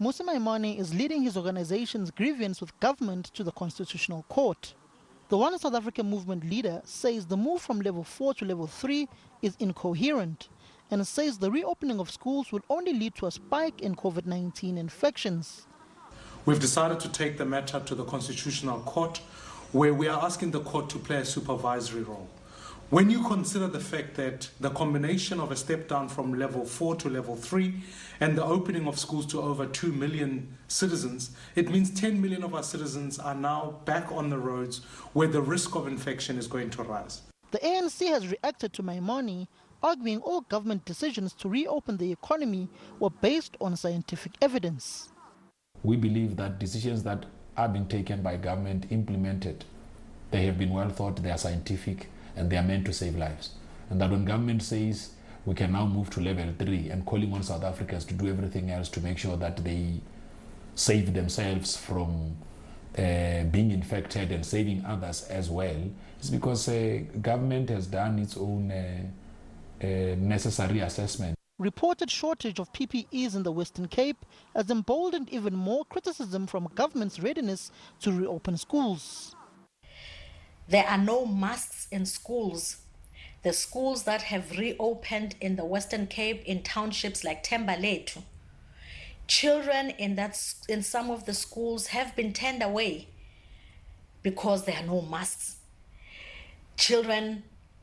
Mmusi Maimane is leading his organization's grievance with government to the Constitutional Court. The One South Africa movement leader says the move from level 4 to level 3 is incoherent and says the reopening of schools will only lead to a spike in COVID-19 infections. We've decided to take the matter to the Constitutional Court, where we are asking the court to play a supervisory role. When you consider the fact that the combination of a step down from level 4 to level 3 and the opening of schools to over 2 million citizens, it means 10 million of our citizens are now back on the roads where the risk of infection is going to rise. The ANC has reacted to Maimane, arguing all government decisions to reopen the economy were based on scientific evidence. We believe that decisions that are being taken by government implemented, they have been well thought, they are scientific, and they are meant to save lives. And that when government says we can now move to level 3 and calling on South Africans to do everything else to make sure that they save themselves from being infected and saving others as well, it's because government has done its own necessary assessment. Reported shortage of PPEs in the Western Cape has emboldened even more criticism from government's readiness to reopen schools. There are no masks in schools. The schools that have reopened in the Western Cape, in townships like Thembaletu, children in some of the schools have been turned away because there are no masks.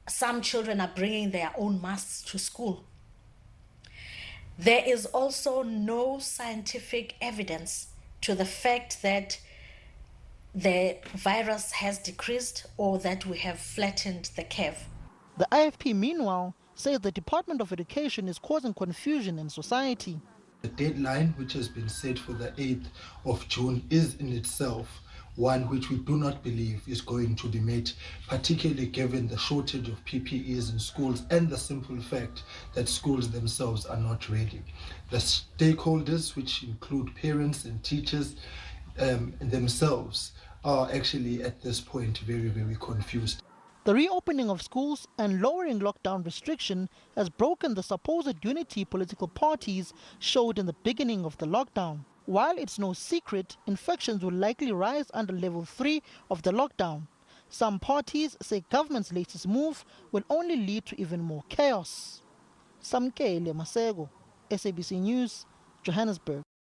Some children are bringing their own masks to school. There is also no scientific evidence to the fact that the virus has decreased or that we have flattened the curve. The IFP, meanwhile, says the Department of Education is causing confusion in society. The deadline, which has been set for the 8th of June, is in itself one which we do not believe is going to be met, particularly given the shortage of PPEs in schools and the simple fact that schools themselves are not ready. The stakeholders, which include parents and teachers themselves, are actually at this point very, very confused. The reopening of schools and lowering lockdown restriction has broken the supposed unity political parties showed in the beginning of the lockdown. While it's no secret, infections will likely rise under level 3 of the lockdown. Some parties say government's latest move will only lead to even more chaos. Samkele Masego, SABC News, Johannesburg.